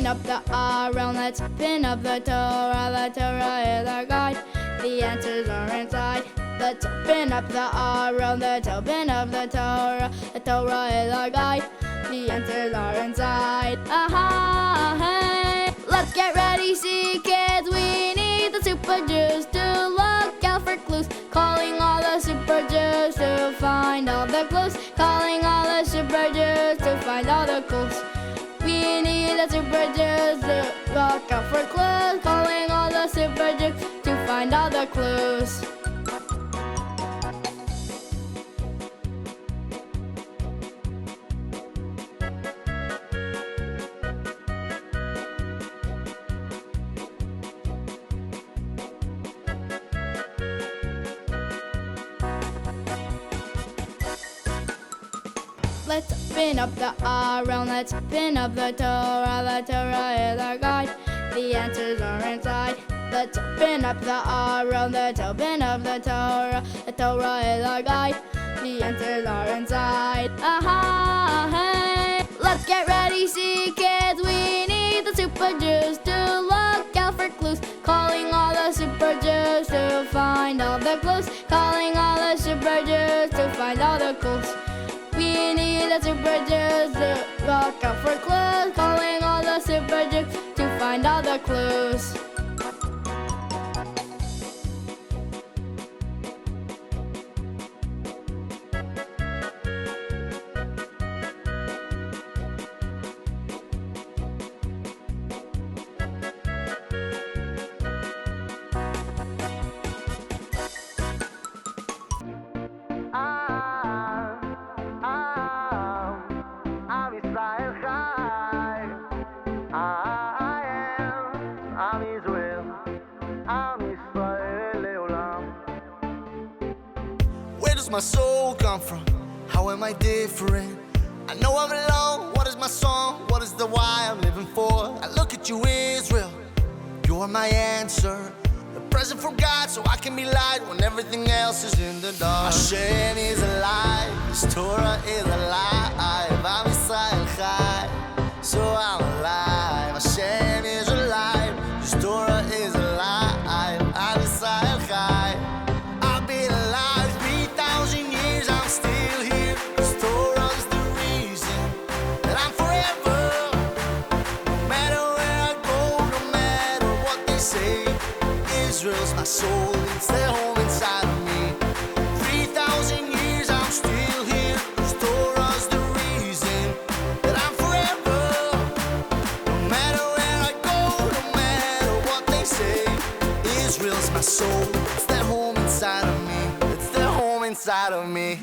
open up the Aron, let's open up the Torah. The Torah is our guide, the answers are inside. Let's open up the Aron, let's open up the Torah. The Torah is our guide, the answers are inside. Aha, hey. Let's get ready, see kids, we need the super Jews to look out for clues. Calling all the super Jews to find all the clues. Calling all the super Jews to find all the clues. We need the super Jews to look out for clues. Calling all the super Jews to find all the clues. Let's open up the Aron, let's open up the Torah. The Torah is our guide, the answers are inside. Let's open up the Aron, let's open up the Torah. The Torah is our guide, the answers are inside. Aha, hey. Let's get ready, see kids, we need the super Jews to look out for clues. Calling all the super Jews to find all the clues. Calling all the super Jews to find all the clues. We need the super Jews to look out for clues. Calling all the super Jews to find all the clues. Where does my soul come from? How am I different? I know I'm alone. What is my song? What is the why I'm living for? I look at you, Israel. You're my answer. The present from God, so I can be light when everything else is in the dark. Hashem is alive. His Torah is alive. I'm Israel Chai, so I'm alive. Hashem is alive. His Torah is alive. I'm Israel Chai. I've been alive 3,000 years. I'm still here. His Torah is the reason that I'm forever. No matter where I go, no matter what they say, Israel's my soul. It's their home inside of me. 3,000 years. I'm still here. His Torah's the reason that I'm forever. No matter where I go, no matter what they say, Israel's my soul. It's their home inside of me. It's their home inside of me.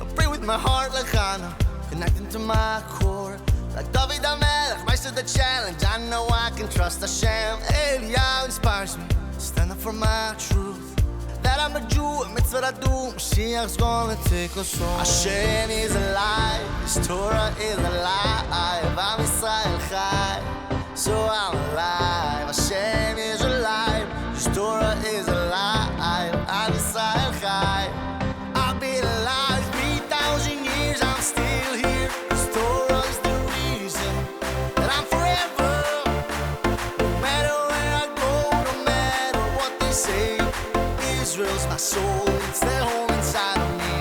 I pray with my heart like Hannah, connecting to my core. Like David HaMelech, rise to the challenge. I know I can trust Hashem. Eliyahu inspires me to stand up for my truth. That I'm a Jew, a mitzvah I do. Mashiach's gonna take us home. Hashem is alive. His Torah is alive. I'm Israel Chai, so I'm alive. Hashem is alive. His Torah is alive. I'm Israel Chai. I've been alive 3,000 years. I'm still here. His Torah is the reason that I'm forever. No matter where I go, no matter what they say, Israel's my soul. It's their home inside of me.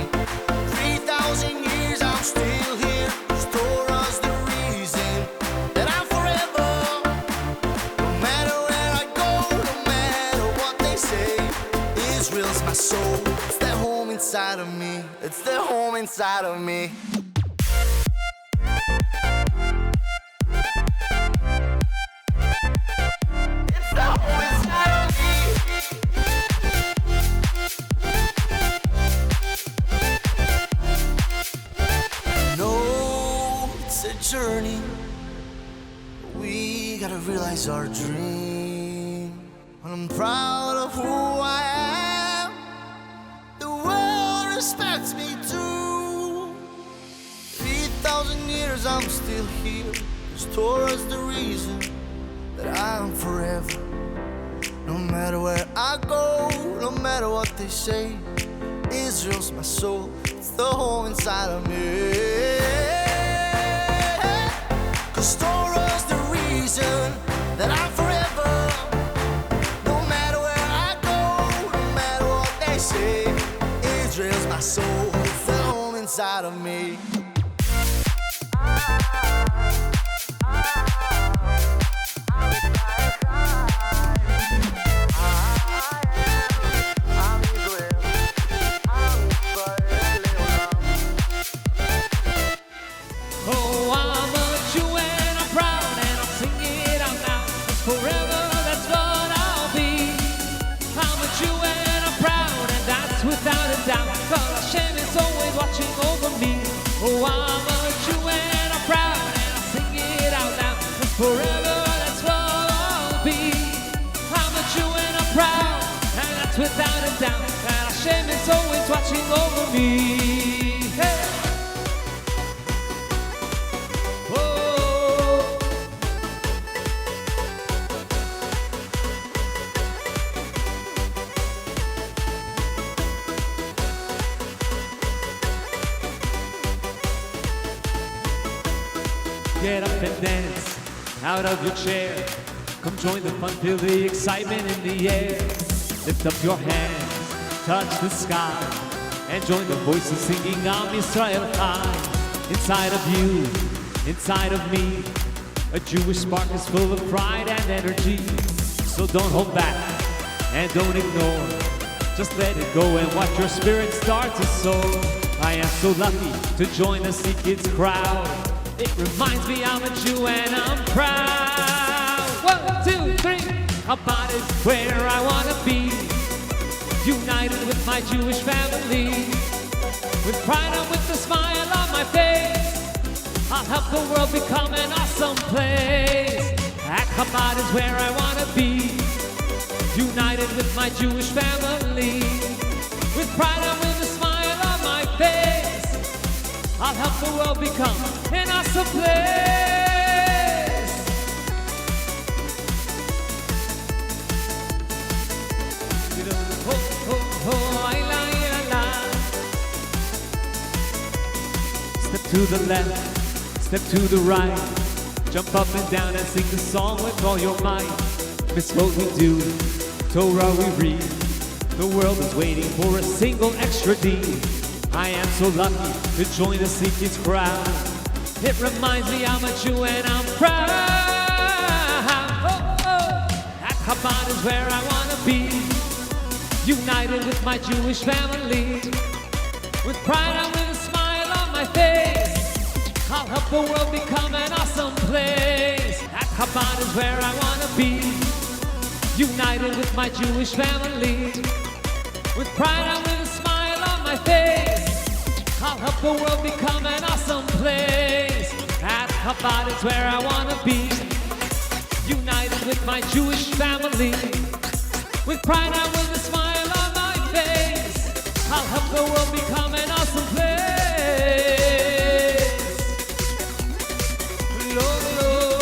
3,000 years. I'm still here. His Torah's the reason that I'm forever. No matter where I go, no matter what they say, Israel's my soul. It's their home inside of me. It's their home inside of me. It's the home inside of me. I know it's a journey. We gotta realize our dream. When I'm proud of who I am, the world respects me too. 3,000 years 'cause I'm still here. 'Cause Torah's the reason that I'm forever. No matter where I go, no matter what they say, Israel's my soul, it's the home inside of me. 'Cause Torah's the reason that I'm forever. No matter where I go, no matter what they say, Israel's my soul, it's the home inside of me. Watching over me. Oh, I'm a Jew and I'm proud, and I'll sing it out loud. And forever, that's what I'll be. I'm a Jew and I'm proud, and that's without a doubt. And Hashem is always watching over me. Hey. Get up and dance out of your chair. Come join the fun, feel the excitement in the air. Lift up your hands, touch the sky, and join the voices singing Am Yisrael Chai. Inside of you, inside of me, a Jewish spark is full of pride and energy. So don't hold back and don't ignore. Just let it go and watch your spirit start to soar. I am so lucky to join the Sea Kids crowd. It reminds me I'm a Jew and I'm proud. 1, 2, 3. Chabad is where I want to be, united with my Jewish family. With pride and with a smile on my face, I'll help the world become an awesome place. At Chabad is where I want to be, united with my Jewish family. With pride and with a smile on my face, I'll help the world become an awesome place. Step to the left, step to the right, jump up and down and sing the song with all your might. Mitzvot we do, Torah we read, the world is waiting for a single extra deed. I am so lucky to join the Sea Kids crowd. It reminds me I'm a Jew and I'm proud. At Chabad is where I want to be, united with my Jewish family. With pride and with a smile on my face, I'll help the world become an awesome place. At Chabad is where I want to be, united with my Jewish family. With pride and with a smile on my face, I'll help the world become an awesome place. At Chabad is where I want to be, united with my Jewish family. With pride and with a smile on my face, I'll help the world become an awesome place. Lord, Lord.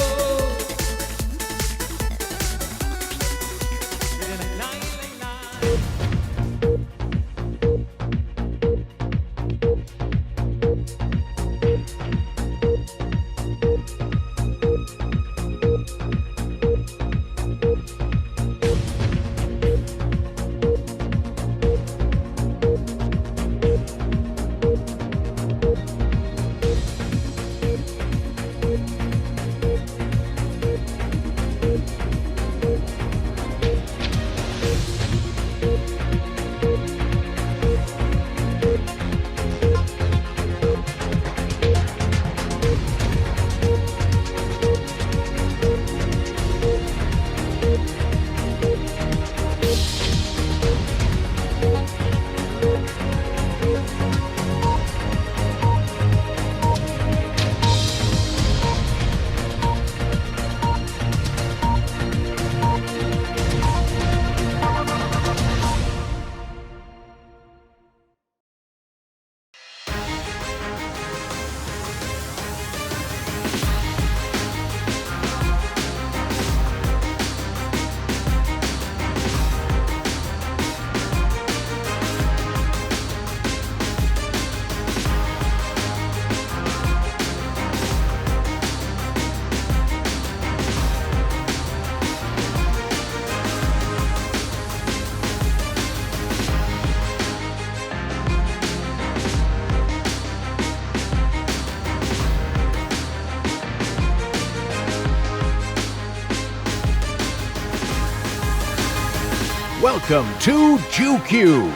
Welcome to JewQ.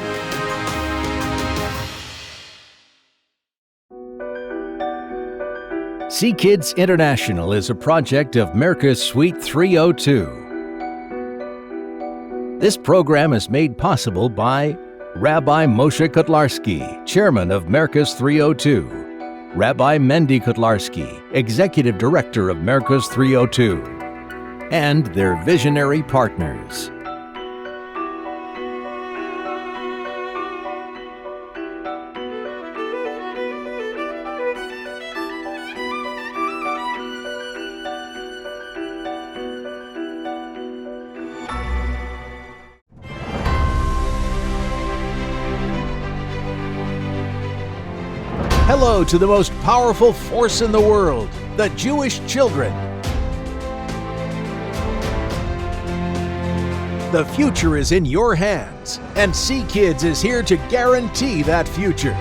Sea Kids International is a project of Merca's Suite 302. This program is made possible by Rabbi Moshe Kotlarski, Chairman of Merca's 302, Rabbi Mendy Kotlarski, Executive Director of Merca's 302, and their visionary partners. Hello to the most powerful force in the world, the Jewish children. The future is in your hands, and Sea Kids is here to guarantee that future.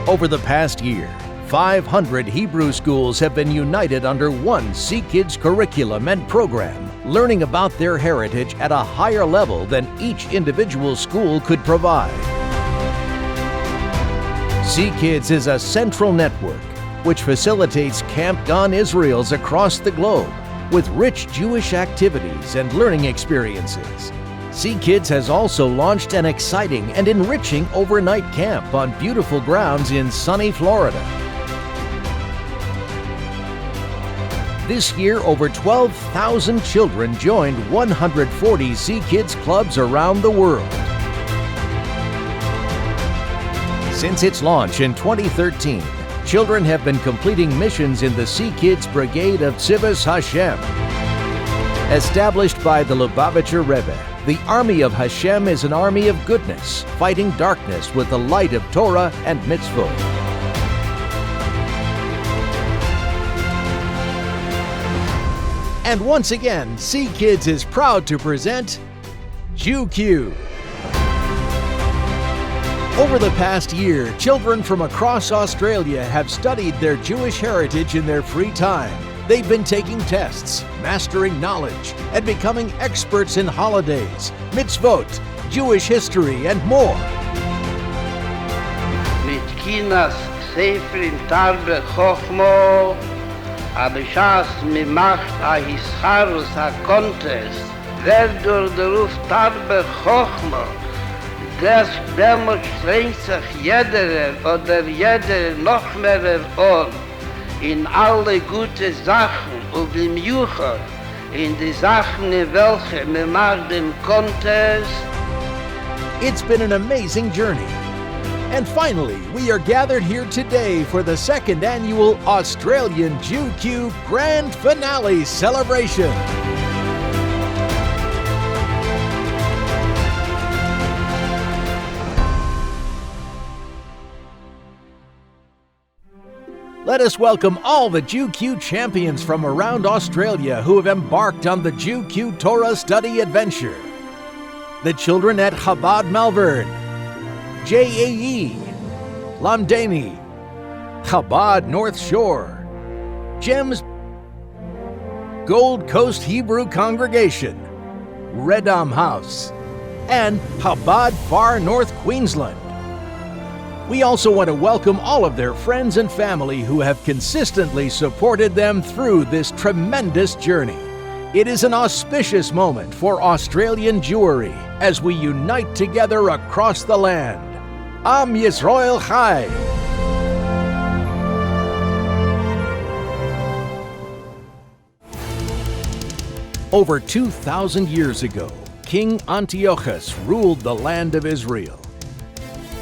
Over the past year, 500 Hebrew schools have been united under one Sea Kids curriculum and program, learning about their heritage at a higher level than each individual school could provide. Sea Kids is a central network which facilitates Camp Gan Israels across the globe with rich Jewish activities and learning experiences. Sea Kids has also launched an exciting and enriching overnight camp on beautiful grounds in sunny Florida. This year, over 12,000 children joined 140 Sea Kids clubs around the world. Since its launch in 2013, children have been completing missions in the Sea Kids Brigade of Tzivos Hashem. Established by the Lubavitcher Rebbe, the Army of Hashem is an army of goodness, fighting darkness with the light of Torah and mitzvot. And once again, Sea Kids is proud to present JewQ. Over the past year, children from across Australia have studied their Jewish heritage in their free time. They've been taking tests, mastering knowledge, and becoming experts in holidays, mitzvot, Jewish history, and more. Mit Kinas Sefer in Tarbe Chochmo, Abishas mi macht a Hischarus a Contest, wer durch den Ruf Tarbe Chochmo, Demut strengt sich jeder oder jeder noch mehr an in alle gute Sachen und im Juchel in die Sachen, in welche man macht den Contest. It's been an amazing journey. And finally, we are gathered here today for the second annual Australian JewQ Grand Finale celebration. Let us welcome all the JewQ champions from around Australia who have embarked on the JewQ Torah study adventure. The children at Chabad Malvern, JAE, Lamdeni, Chabad North Shore, GEMS Gold Coast Hebrew Congregation, Redam House, and Chabad Far North Queensland. We also want to welcome all of their friends and family who have consistently supported them through this tremendous journey. It is an auspicious moment for Australian Jewry as we unite together across the land. Am Yisrael Chai! Over 2,000 years ago, King Antiochus ruled the land of Israel.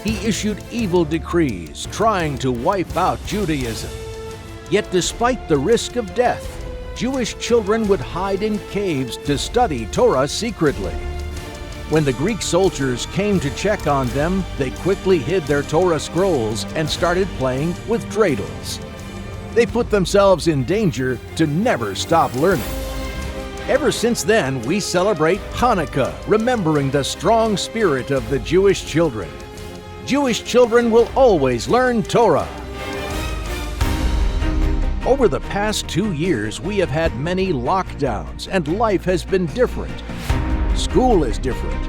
He issued evil decrees trying to wipe out Judaism. Yet despite the risk of death, Jewish children would hide in caves to study Torah secretly. When the Greek soldiers came to check on them, they quickly hid their Torah scrolls and started playing with dreidels. They put themselves in danger to never stop learning. Ever since then, we celebrate Hanukkah, remembering the strong spirit of the Jewish children. Jewish children will always learn Torah. Over the past 2 years, we have had many lockdowns, and life has been different. School is different.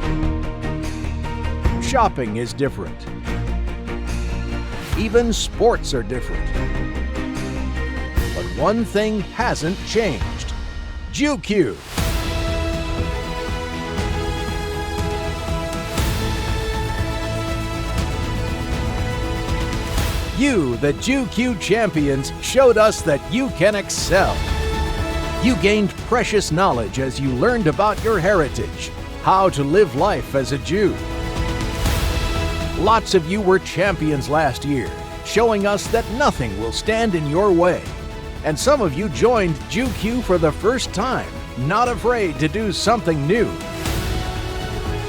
Shopping is different. Even sports are different. But one thing hasn't changed. JewQ. You, the JewQ champions, showed us that you can excel. You gained precious knowledge as you learned about your heritage, how to live life as a Jew. Lots of you were champions last year, showing us that nothing will stand in your way. And some of you joined JewQ for the first time, not afraid to do something new.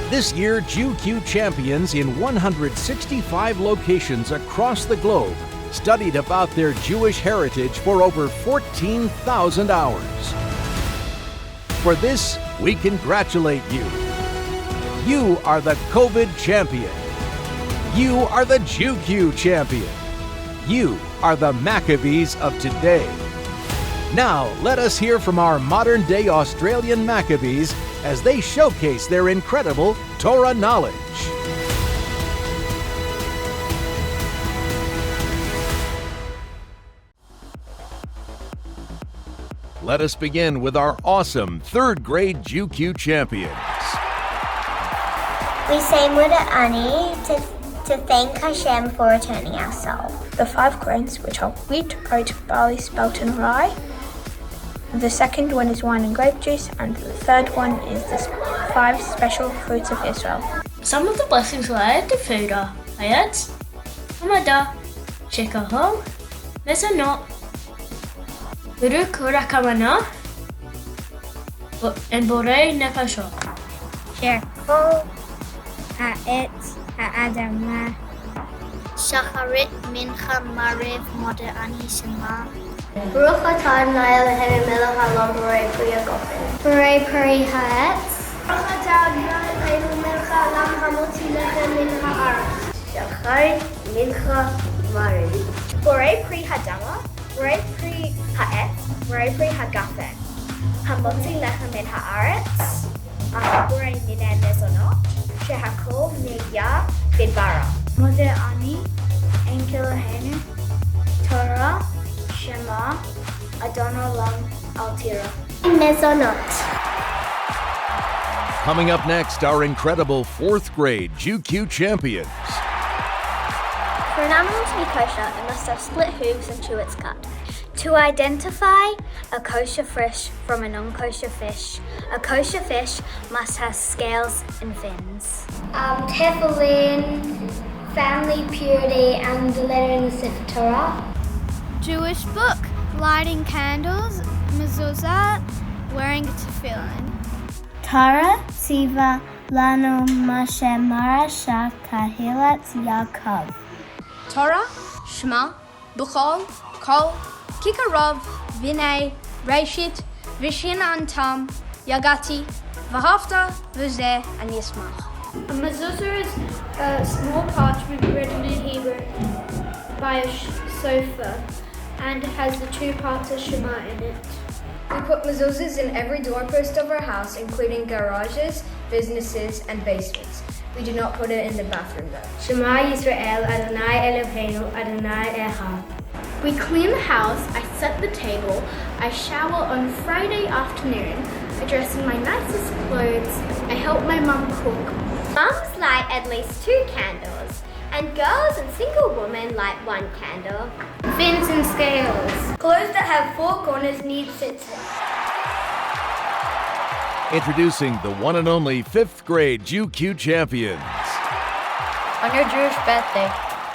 This year, JewQ champions in 165 locations across the globe studied about their Jewish heritage for over 14,000 hours. For this, we congratulate you. You are the COVID champion. You are the JewQ champion. You are the Maccabees of today. Now, let us hear from our modern-day Australian Maccabees as they showcase their incredible Torah knowledge. Let us begin with our awesome third-grade JewQ champions. We say Muda Ani to thank Hashem for returning our soul. The 5 grains, which are wheat, oat, barley, spelt, and rye. The second one is wine and grape juice, and the third one is the 5 special fruits of Israel. Some of the blessings related to food are Hayat, Hamada, Shekahol, Mezanot, Buruk Rakamana, and Borei Nefashot. Shekol, Ha'etz, Ha'adamah, Shacharit, Mincha, Mariv, Moda Ani, Shema. Baruch atah Adonai Eloheinu melech haolam borei pri hagofen. Borei pri ha'etz. Baruch atah Adonai Eloheinu melech haolam hamotzi lechem min ha'aretz. Shacharit mincha mariv. Borei pri hadama. Borei pri ha'etz. Borei pri hagafen. Hamotzi lechem min ha'aretz. Borei minei mezonot. Shehakol niyah bidbara. Moda ani enkel Eloheinu. Torah. Shema, Adon Olam, Altira. Mezonot. Coming up next, our incredible 4th grade JewQ champions. For an animal to be kosher, it must have split hooves and chew its cud. To identify a kosher fish from a non-kosher fish, a kosher fish must have scales and fins. Tefillin, family purity, and the letter in the Sefer Torah. Jewish book, lighting candles, mezuzah, wearing a tefillin. Tara Siva Lanu Moshe Marasha Kahilat Yaakov. Torah, Shema, Buchol, Kol, Kikarov, Vinay, Reshit, Vishin Antam, Yagati, Vahafta, Vizeh, and Yismach. A mezuzah is a small parchment written in Hebrew by a sofa and has the 2 parts of Shema in it. We put mezuzahs in every doorpost of our house, including garages, businesses, and basements. We do not put it in the bathroom though. Shema Yisrael Adonai Eloheinu Adonai Echad. We clean the house, I set the table, I shower on Friday afternoon, I dress in my nicest clothes, I help my mum cook. Mums light at least 2 candles, and girls and single women light 1 candle. Fins and scales. Clothes that have 4 corners need sits. Introducing the one and only 5th grade JewQ champions. On your Jewish birthday,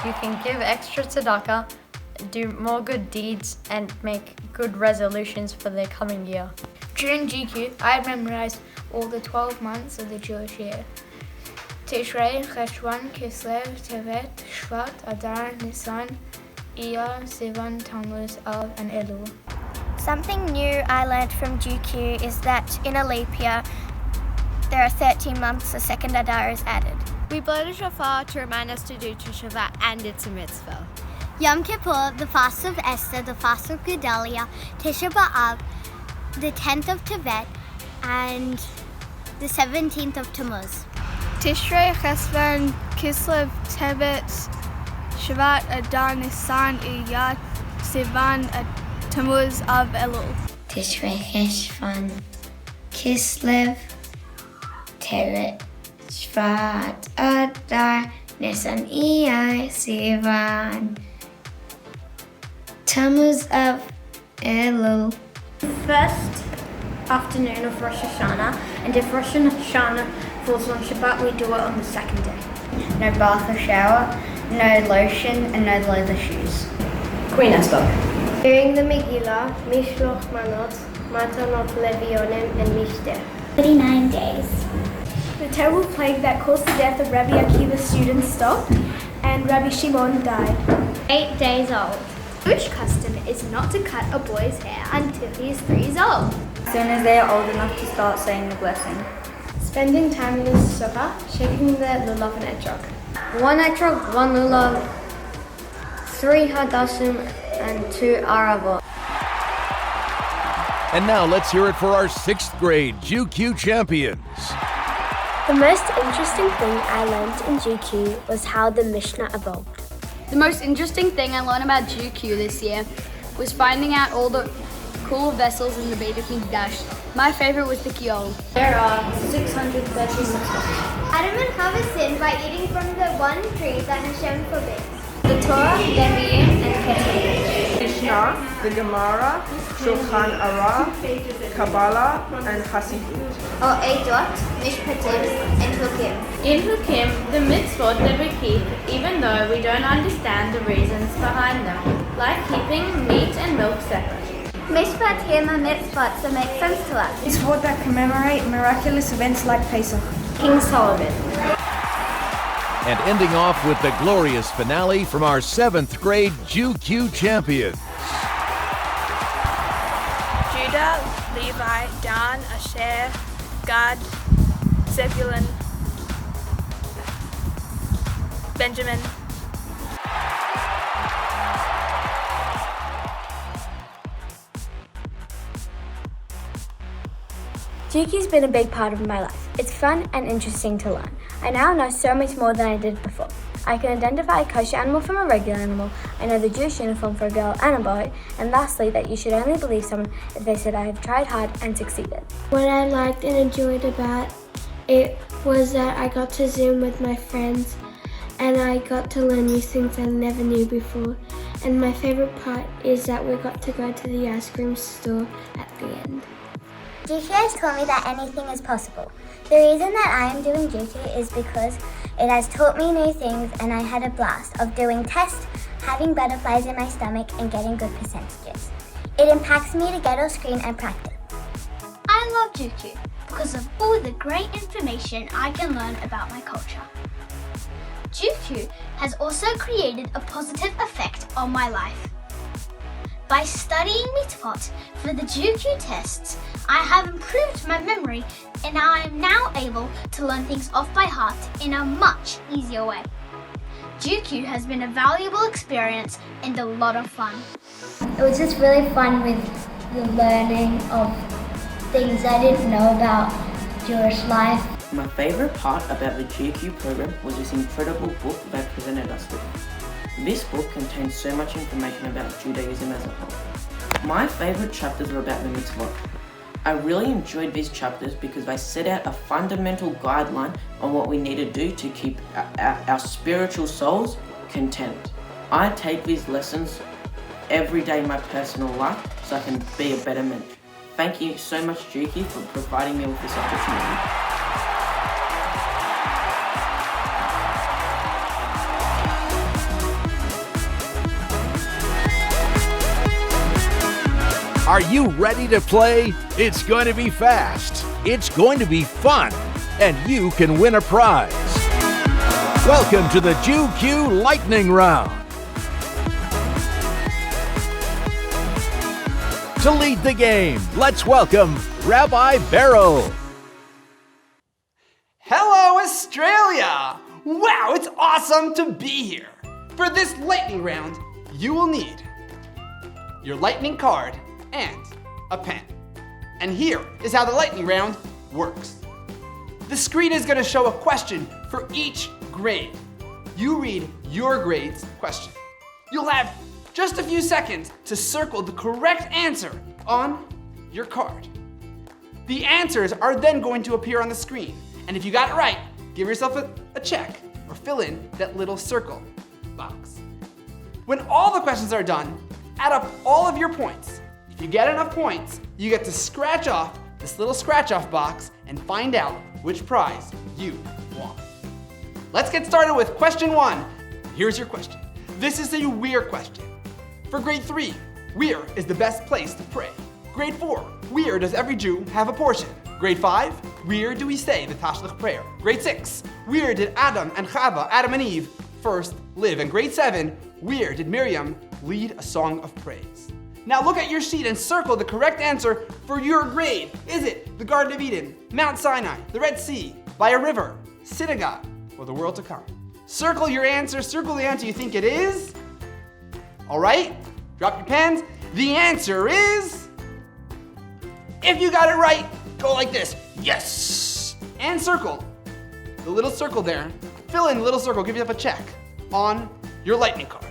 you can give extra tzedakah, do more good deeds, and make good resolutions for the coming year. During JewQ, I memorized all the 12 months of the Jewish year. Tishrei, Cheshvan, Kislev, Tevet, Shvat, Adar, Nisan, Iyar, Sivan, Tammuz, Av, and Elul. Something new I learnt from JewQ is that in a leap year, there are 13 months, a second Adar is added. We blow the shofar to remind us to do Teshuvah, and it's a mitzvah. Yom Kippur, the fast of Esther, the fast of Gedalia, Tisha B'Av, the 10th of Tevet, and the 17th of Tammuz. Tishrei, Chesvan, Kislev, Tevet, Shvat, Adar, Nisan, Iyar, Sivan, Tammuz, Av, Elul. Tishrei, Cheshvan, Kislev, Tevet, Shvat, Adar, Nisan, Iyar, Sivan, Tammuz, Av, Elul. First afternoon of Rosh Hashanah, and if Rosh Hashanah falls on Shabbat, we do it on the second day. No bath or shower, no lotion, and no leather shoes. Queen Esther. During the Megillah, Mishloch Manot, Matanot Levionim, and Mishteh. 39 days. The terrible plague that caused the death of Rabbi Akiva's students stopped, and Rabbi Shimon died. 8 days old. Jewish custom is not to cut a boy's hair until he is 3 years old. As soon as they are old enough to start saying the blessing. Spending time in the sukkah, shaking the lulav and etrog. 1 etrog, 1 lulav, 3 hadashim, and 2 aravot. And now let's hear it for our 6th grade JewQ champions. The most interesting thing I learned in JewQ was how the Mishnah evolved. The most interesting thing I learned about JewQ this year was finding out all the cool vessels in the Beit HaMikdash. My favorite was the Kiol. There are 636 Adam and Chava sinned by eating from the one tree that Hashem forbids. The Torah, Nevi'im, and Ketuvim. Mishnah, the Gemara, Shulchan Aruch, Kabbalah, and Hasidut. Or Eidot, Mishpatim, and Hukim. In Hukim, the mitzvot that we keep, even though we don't understand the reasons behind them, like keeping meat and milk separate. Mishpatim are mitzvot that make sense to us. Mitzvot that commemorate miraculous events like Pesach. King Solomon. And ending off with the glorious finale from our 7th grade JewQ champions. Judah, Levi, Dan, Asher, Gad, Zebulun, Benjamin. JewQ's been a big part of my life. It's fun and interesting to learn. I now know so much more than I did before. I can identify a kosher animal from a regular animal. I know the Jewish uniform for a girl and a boy. And lastly, that you should only believe someone if they said I have tried hard and succeeded. What I liked and enjoyed about it was that I got to Zoom with my friends and I got to learn new things I never knew before. And my favorite part is that we got to go to the ice cream store at the end. JewQ has taught me that anything is possible. The reason that I am doing JewQ is because it has taught me new things and I had a blast of doing tests, having butterflies in my stomach and getting good percentages. It impacts me to get off screen and practice. I love JewQ because of all the great information I can learn about my culture. JewQ has also created a positive effect on my life. By studying mitzvot for the JewQ tests, I have improved my memory and I am now able to learn things off by heart in a much easier way. JewQ has been a valuable experience and a lot of fun. It was just really fun with the learning of things I didn't know about Jewish life. My favorite part about the JewQ program was this incredible book they presented us with. This book contains so much information about Judaism as a whole. My favorite chapters are about the mitzvot. I really enjoyed these chapters because they set out a fundamental guideline on what we need to do to keep our spiritual souls content. I take these lessons every day in my personal life so I can be a better man. Thank you so much, JewQ, for providing me with this opportunity. Are you ready to play? It's going to be fast, it's going to be fun, and you can win a prize. Welcome to the JewQ Lightning Round. To lead the game, let's welcome Rabbi Beryl. Hello, Australia! Wow, it's awesome to be here! For this lightning round, you will need your lightning card and a pen. And here is how the lightning round works. The screen is going to show a question for each grade. You read your grade's question. You'll have just a few seconds to circle the correct answer on your card. The answers are then going to appear on the screen. And if you got it right, give yourself a check or fill in that little circle box. When all the questions are done, add up all of your points. If you get enough points, you get to scratch off this little scratch off box and find out which prize you want. Let's get started with question 1. Here's your question. This is a where question. For grade 3, where is the best place to pray? Grade 4, where does every Jew have a portion? Grade 5, where do we say the Tashlich prayer? Grade 6, where did Adam and Chava, Adam and Eve, first live? And grade 7, where did Miriam lead a song of praise? Now look at your sheet and circle the correct answer for your grade. Is it the Garden of Eden, Mount Sinai, the Red Sea, by a river, synagogue, or the world to come? Circle your answer, circle the answer you think it is. All right, drop your pens. The answer is, if you got it right, go like this, yes! And circle the little circle there. Fill in the little circle, give yourself a check on your lightning card.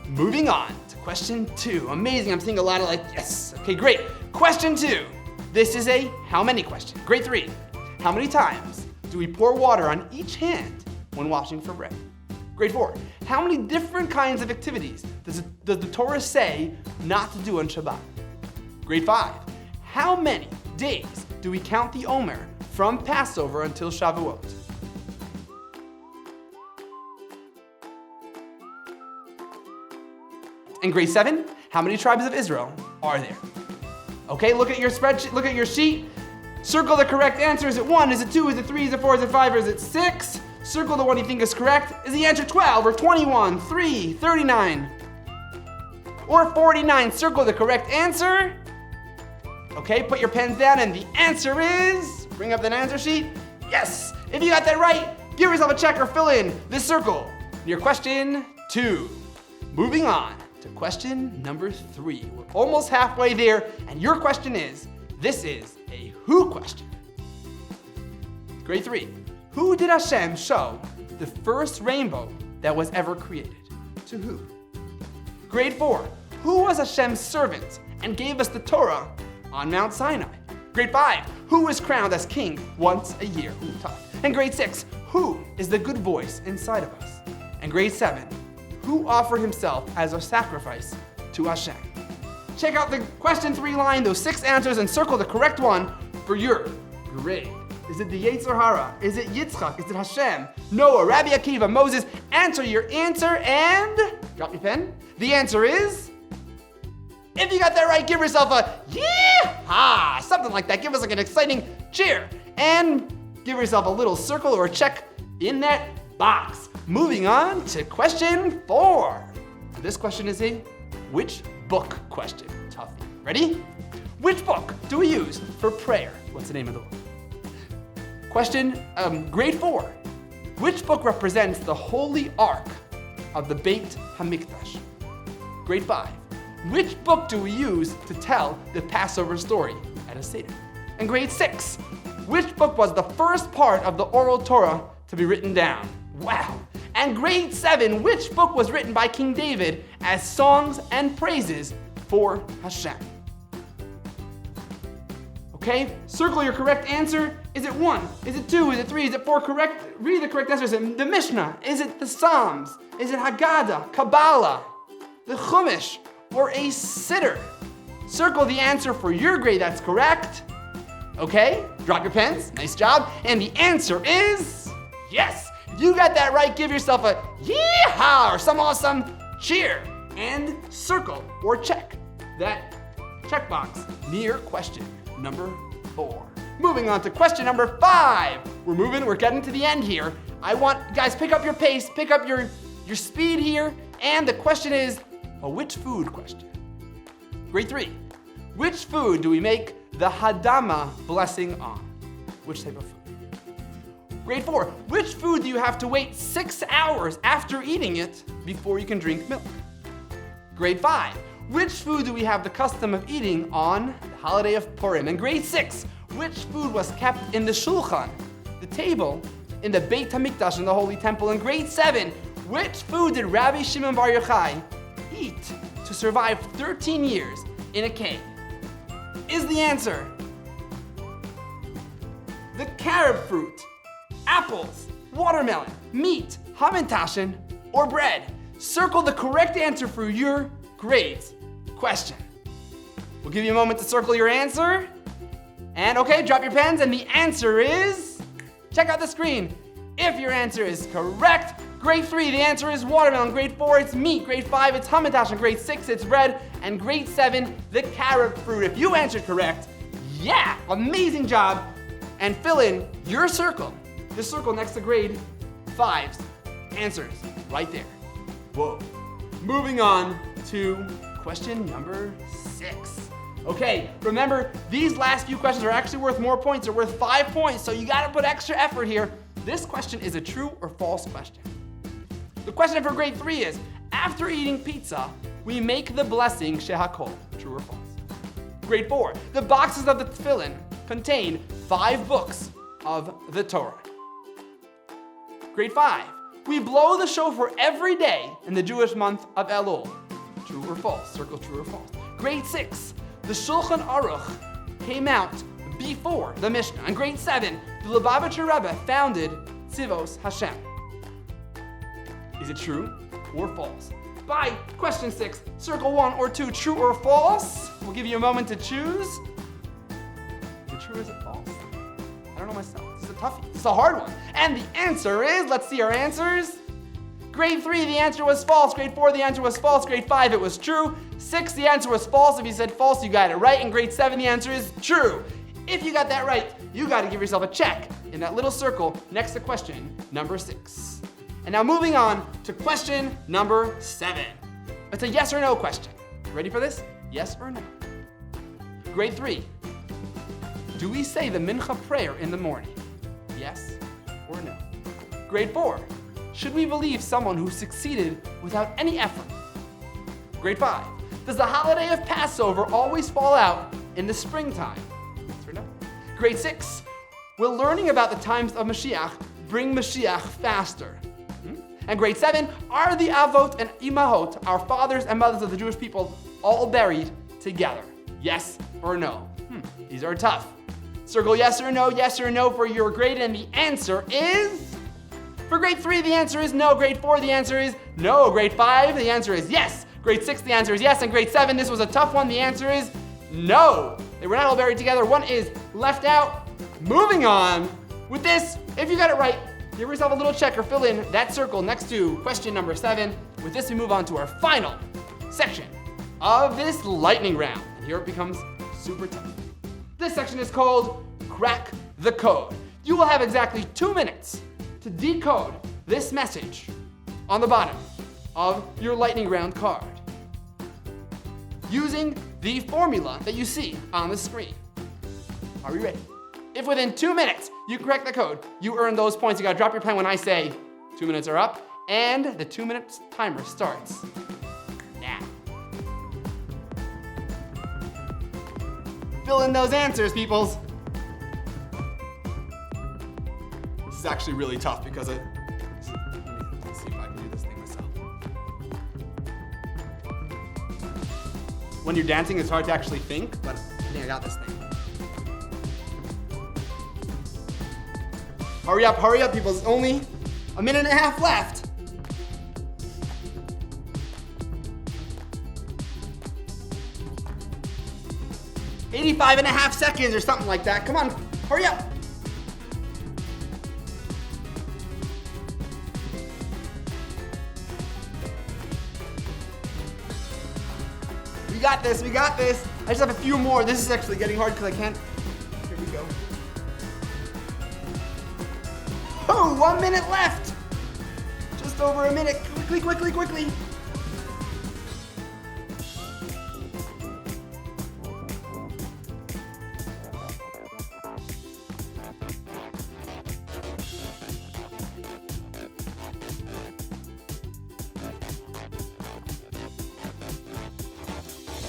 Moving on to question 2. Amazing, I'm seeing a lot of yes. Okay, great. Question 2. This is a how many question. Grade 3. How many times do we pour water on each hand when washing for bread? Grade 4. How many different kinds of activities does the Torah say not to do on Shabbat? Grade 5. How many days do we count the Omer from Passover until Shavuot? And grade 7, how many tribes of Israel are there? Okay, look at your spreadsheet, look at your sheet. Circle the correct answer. Is it 1? Is it 2? Is it 3? Is it 4? Is it 5? Or is it 6? Circle the one you think is correct. Is the answer 12 or 21, 3, 39, or 49? Circle the correct answer. Okay, put your pens down and the answer is, bring up the answer sheet. Yes, if you got that right, give yourself a check or fill in this circle. Your question 2. Moving on to question number 3. We're almost halfway there, and your question is, this is a who question. Grade 3. Who did Hashem show the first rainbow that was ever created? To who? Grade 4. Who was Hashem's servant and gave us the Torah on Mount Sinai? Grade 5. Who is crowned as king once a year? Ooh, tough. And grade 6. Who is the good voice inside of us? And grade 7. Who offered himself as a sacrifice to Hashem? Check out the question 3 line, those 6 answers, and circle the correct one for your grade. Is it the Yetzer Hara? Is it Yitzchak? Is it Hashem? Noah, Rabbi Akiva, Moses? Answer your answer and drop your pen. The answer is, if you got that right, give yourself a yee-haw, something like that. Give us an exciting cheer and give yourself a little circle or a check in that box. Moving on to question 4. This question is a which book question. Toughie. Ready? Which book do we use for prayer? What's the name of the book? Question, grade 4. Which book represents the holy ark of the Beit HaMikdash? Grade 5. Which book do we use to tell the Passover story at a Seder? And grade 6. Which book was the first part of the oral Torah to be written down? Wow. And grade 7. Which book was written by King David as songs and praises for Hashem? Okay, circle your correct answer. Is it 1? Is it 2? Is it 3? Is it 4? Correct. Read the correct answer. Is it the Mishnah? Is it the Psalms? Is it Haggadah, Kabbalah, the Chumash, or a Siddur? Circle the answer for your grade that's correct. Okay, drop your pens. Nice job. And the answer is yes. If you got that right, give yourself a yee-haw or some awesome cheer. And circle or check that checkbox near question number 4. Moving on to question number 5. We're getting to the end here. I want, guys, pick up your pace, pick up your speed here. And the question is a which food question. Grade 3. Which food do we make the Hadama blessing on? Which type of food? Grade 4. Which food do you have to wait 6 hours after eating it before you can drink milk? Grade 5, which food do we have the custom of eating on the holiday of Purim? And grade 6, which food was kept in the shulchan, the table, in the Beit HaMikdash in the Holy Temple? And grade 7, which food did Rabbi Shimon Bar Yochai eat to survive 13 years in a cave? Is the answer the carob fruit, apples, watermelon, meat, hamantashen, or bread? Circle the correct answer for your grades question. We'll give you a moment to circle your answer. And okay, drop your pens, and the answer is, check out the screen. If your answer is correct, grade 3, the answer is watermelon. Grade 4, it's meat. Grade 5, it's hamantashen. Grade 6, it's bread. And grade 7, the carob fruit. If you answered correct, yeah, amazing job. And fill in your circle, this circle next to grade 5's answers, right there. Whoa. Moving on to question number 6. Okay, remember, these last few questions are actually worth more points. They're worth 5 points, so you gotta put extra effort here. This question is a true or false question. The question for grade 3 is, after eating pizza, we make the blessing shehakol. True or false? Grade 4, the boxes of the tefillin contain 5 books of the Torah. Grade 5, we blow the shofar every day in the Jewish month of Elul. True or false? Circle true or false. Grade 6, the Shulchan Aruch came out before the Mishnah. And grade 7, the Lubavitcher Rebbe founded Tzivos Hashem. Is it true or false? By question 6, circle 1 or 2, true or false. We'll give you a moment to choose. Is it true or is it false? I don't know myself. This is a toughie. This is a hard one. And the answer is, let's see our answers. Grade 3, the answer was false. Grade 4, the answer was false. Grade 5, it was true. 6, the answer was false. If you said false, you got it right. And grade 7, the answer is true. If you got that right, you got to give yourself a check in that little circle next to question number 6. And now moving on to question number 7. It's a yes or no question. Ready for this? Yes or no? Grade 3. Do we say the mincha prayer in the morning? Yes or no? Grade 4. Should we believe someone who succeeded without any effort? Grade 5. Does the holiday of Passover always fall out in the springtime? Yes or no? Grade 6. Will learning about the times of Mashiach bring Mashiach faster? And grade 7, are the Avot and Imahot, our fathers and mothers of the Jewish people, all buried together? Yes or no? These are tough. Circle yes or no for your grade, and the answer is... For grade 3, the answer is no. Grade 4, the answer is no. Grade 5, the answer is yes. Grade 6, the answer is yes. And grade 7, this was a tough one, the answer is no. They were not all buried together. One is left out. Moving on. With this, if you got it right, give yourself a little check or fill in that circle next to question number 7. With this, we move on to our final section of this lightning round. And here it becomes super tough. This section is called Crack the Code. You will have exactly 2 minutes to decode this message on the bottom of your lightning round card using the formula that you see on the screen. Are we ready? If within 2 minutes you correct the code, you earn those points. You gotta drop your pen when I say 2 minutes are up, and the 2 minutes timer starts now. Fill in those answers, peoples. This is actually really tough because let's see if I can do this thing myself. When you're dancing, it's hard to actually think, but I think I got this thing. Hurry up, people. There's only a minute and a half left. $85.5 seconds or something like that. Come on, hurry up. We got this. I just have a few more. This is actually getting hard because I can't. Here we go. Oh, 1 minute left. Just over a minute. Quickly.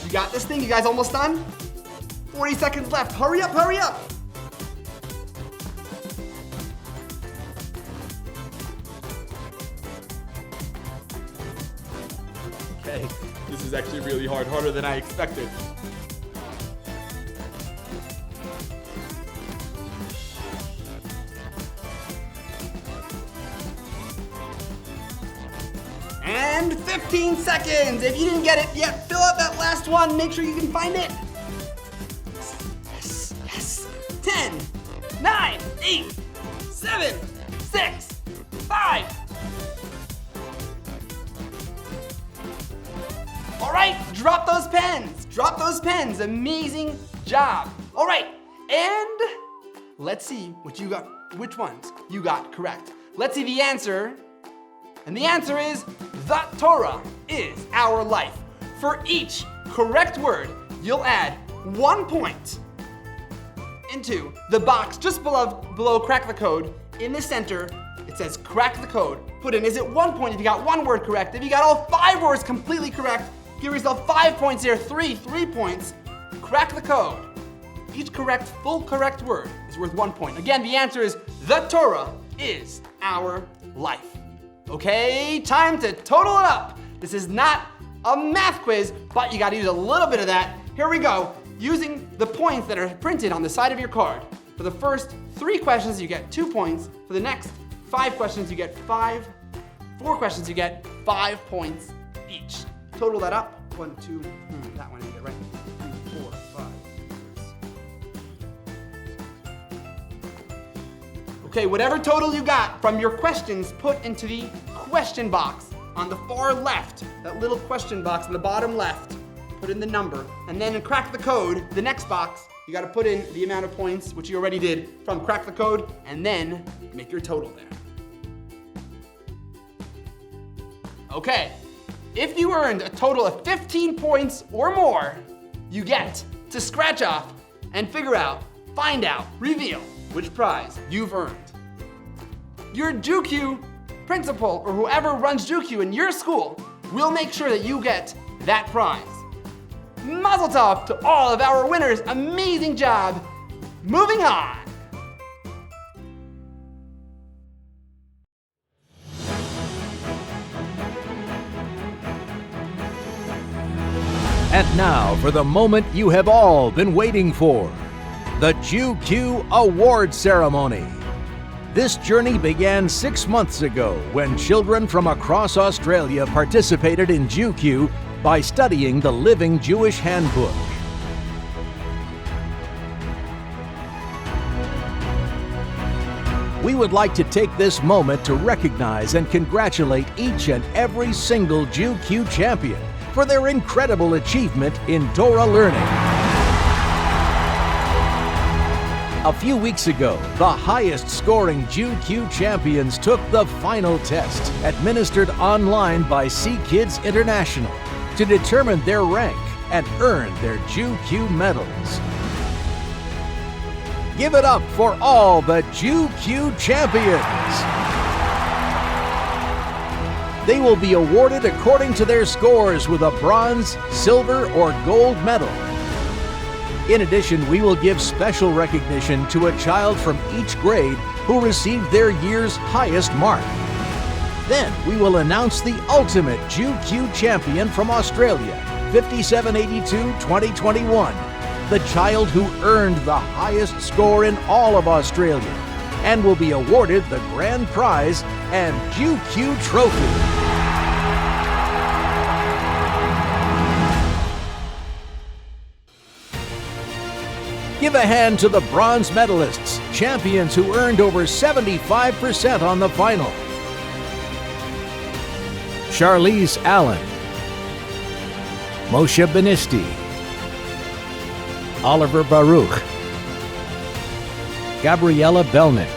You got this thing? You guys almost done? 40 seconds left. Hurry up, hurry up. Okay, this is actually really hard, harder than I expected. And 15 seconds. If you didn't get it yet, fill out that last one. Make sure you can find it. Yes, yes. 10, 9, 8, 7, 6, 5. All right, drop those pens. Drop those pens. Amazing job. All right, and let's see what you got, which ones you got correct. Let's see the answer. And the answer is, the Torah is our life. For each correct word, you'll add 1 point into the box just below crack the code. In the center, it says crack the code. Put in, is it 1 point if you got 1 word correct? If you got all 5 words completely correct, give yourself 5 points there, 3 points. Crack the code. Each full correct word is worth 1 point. Again, the answer is, the Torah is our life. Okay, time to total it up. This is not a math quiz, but you gotta use a little bit of that. Here we go. Using the points that are printed on the side of your card. For the first 3 questions, you get 2 points. For the next 5 questions, you get 4 questions, you get 5 points each. Total that up. 1, 2, that one I didn't get right. 3, 4, 5, 6. Okay, whatever total you got from your questions, put into the question box on the far left. That little question box in the bottom left. Put in the number, and then in crack the code, the next box, you gotta put in the amount of points, which you already did from crack the code, and then make your total there. Okay, if you earned a total of 15 points or more, you get to scratch off and find out, reveal which prize you've earned. Your JewQ principal or whoever runs JewQ in your school will make sure that you get that prize. Mazel tov to all of our winners. Amazing job. Moving on. And now for the moment you have all been waiting for, the JewQ Award Ceremony. This journey began 6 months ago when children from across Australia participated in JewQ by studying the Living Jewish Handbook. We would like to take this moment to recognize and congratulate each and every single JewQ champion for their incredible achievement in Torah learning. A few weeks ago, the highest scoring JewQ champions took the final test, administered online by Sea Kids International, to determine their rank and earn their JewQ medals. Give it up for all the JewQ champions! They will be awarded according to their scores with a bronze, silver, or gold medal. In addition, we will give special recognition to a child from each grade who received their year's highest mark. Then we will announce the ultimate JewQ champion from Australia, 5782-2021, the child who earned the highest score in all of Australia, and will be awarded the grand prize and JewQ trophy. Give a hand to the bronze medalists, champions who earned over 75% on the final. Charlize Allen, Moshe Benisti, Oliver Baruch, Gabriella Belnick,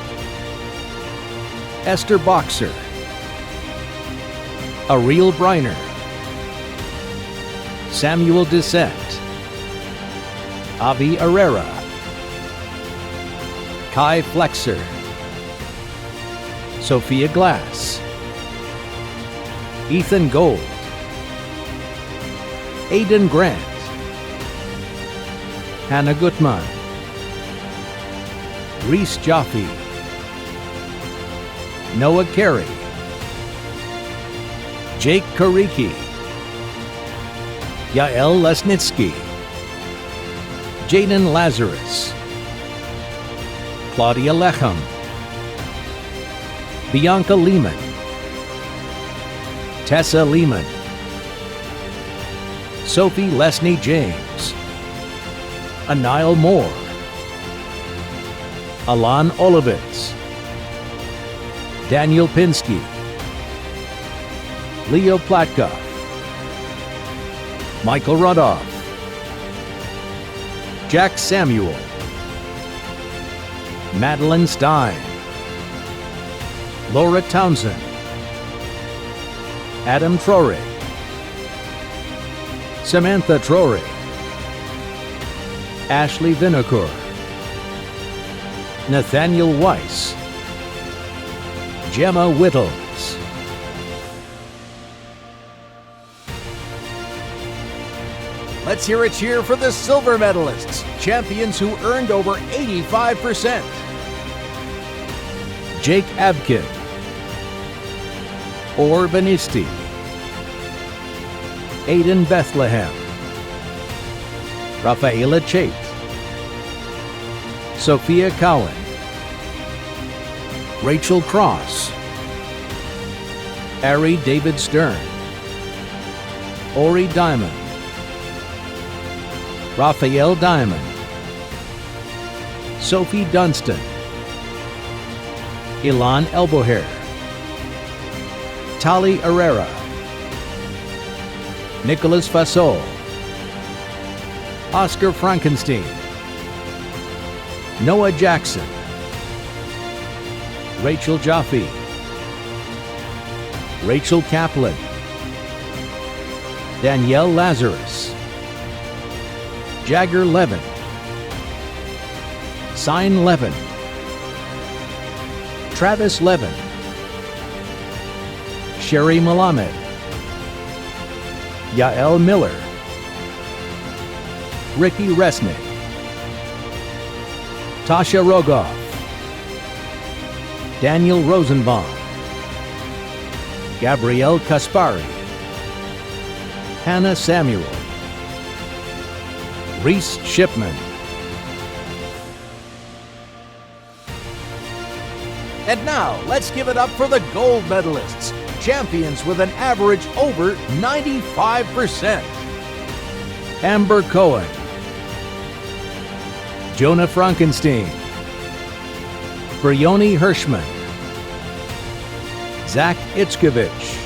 Esther Boxer, Ariel Briner, Samuel Descent, Avi Herrera, Kai Flexer, Sophia Glass, Ethan Gold, Aidan Grant, Hannah Gutmann, Reese Jaffe, Noah Carey, Jake Kariki, Yael Lesnitsky, Jaden Lazarus, Claudia Lechem, Bianca Lehman, Tessa Lehman, Sophie Lesney James, Anil Moore, Alan Olovitz, Daniel Pinsky, Leo Platkoff, Michael Rudoff, Jack Samuel, Madeline Stein, Laura Townsend, Adam Trore, Samantha Trore, Ashley Vinokur, Nathaniel Weiss, Gemma Whittles. Let's hear a cheer for the silver medalists, champions who earned over 85%. Jake Abkin, Or Benisti, Aiden Bethlehem, Rafaela Chait, Sophia Cowan, Rachel Cross, Ari David Stern, Ori Diamond, Raphael Diamond, Sophie Dunstan, Ilan Elbohair, Tali Herrera, Nicholas Fasol, Oscar Frankenstein, Noah Jackson, Rachel Jaffe, Rachel Kaplan, Danielle Lazarus, Jagger Levin, Sign Levin, Travis Levin, Sherry Malamed, Yael Miller, Ricky Resnick, Tasha Rogoff, Daniel Rosenbaum, Gabrielle Kaspari, Hannah Samuel, Reese Shipman. And now, let's give it up for the gold medalists, champions with an average over 95%. Amber Cohen, Jonah Frankenstein, Brioni Hirschman, Zach Itzkovich,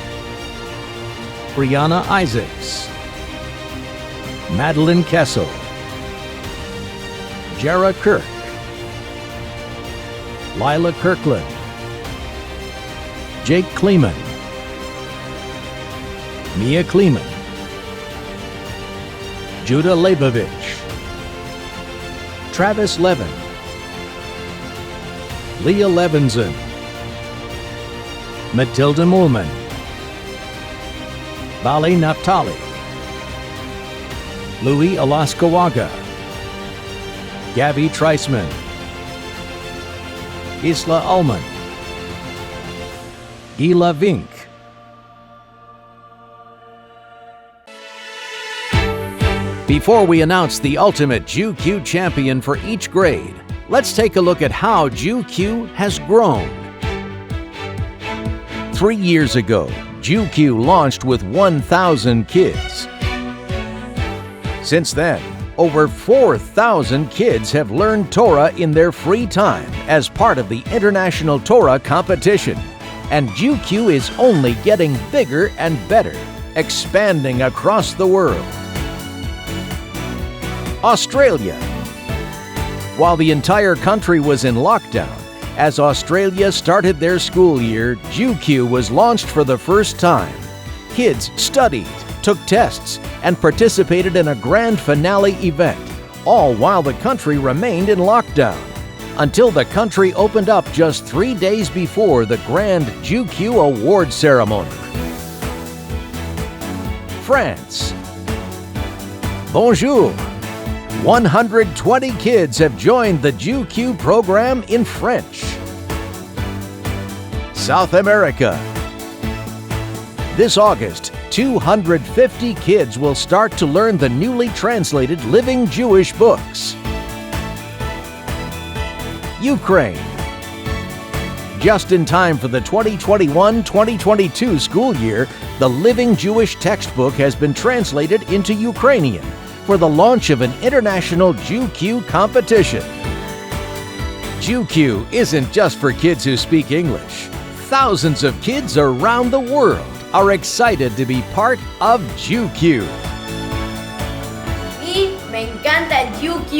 Brianna Isaacs, Madeline Kessel, Jara Kirk, Lila Kirkland, Jake Kleeman, Mia Kleeman, Judah Leibovich, Travis Levin, Leah Levinson, Matilda Mullman, Bali Naftali, Louis Alaskawaga, Gabby Treisman, Isla Ullman, Gila Vink. Before we announce the ultimate JewQ champion for each grade, let's take a look at how JewQ has grown. 3 years ago, JewQ launched with 1,000 kids. Since then, over 4,000 kids have learned Torah in their free time as part of the International Torah Competition. And JewQ is only getting bigger and better, expanding across the world. Australia. While the entire country was in lockdown, as Australia started their school year, JewQ was launched for the first time. Kids studied, took tests, and participated in a grand finale event, all while the country remained in lockdown, until the country opened up just 3 days before the grand JewQ award ceremony. France. Bonjour. 120 kids have joined the JewQ program in French. South America. This August, 250 kids will start to learn the newly translated Living Jewish books. Ukraine. Just in time for the 2021-2022 school year, the Living Jewish textbook has been translated into Ukrainian for the launch of an international JewQ competition. JewQ isn't just for kids who speak English. Thousands of kids around the world are excited to be part of JewQ. Me encanta JewQ.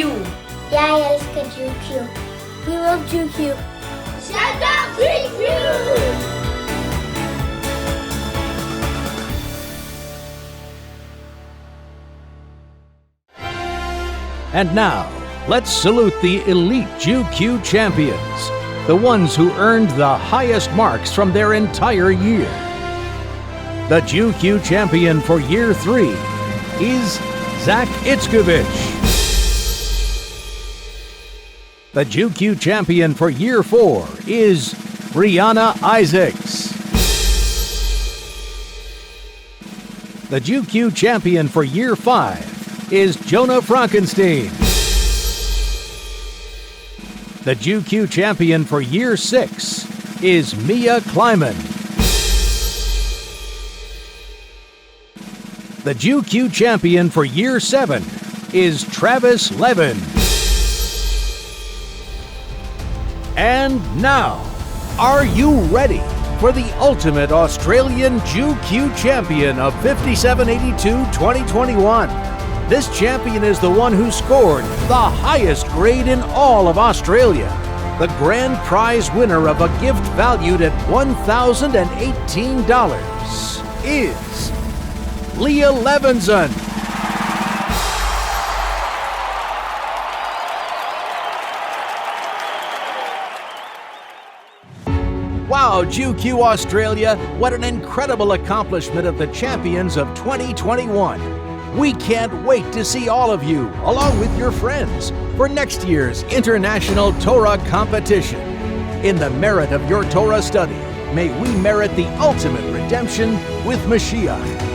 Я ельска JewQ. We love JewQ. Shout out JewQ! And now, let's salute the elite JewQ champions, the ones who earned the highest marks from their entire year. The JewQ champion for Year 3 is Zach Itzkovich. The JewQ champion for Year 4 is Brianna Isaacs. The JewQ champion for Year 5 is Jonah Frankenstein. The JewQ champion for Year 6 is Mia Kleiman. The JewQ champion for Year 7 is Travis Levin. And now, are you ready for the ultimate Australian JewQ champion of 5782-2021? This champion is the one who scored the highest grade in all of Australia. The grand prize winner of a gift valued at $1,018 is Leah Levinson. Wow, JewQ Australia, what an incredible accomplishment of the champions of 2021. We can't wait to see all of you, along with your friends, for next year's International Torah Competition. In the merit of your Torah study, may we merit the ultimate redemption with Mashiach.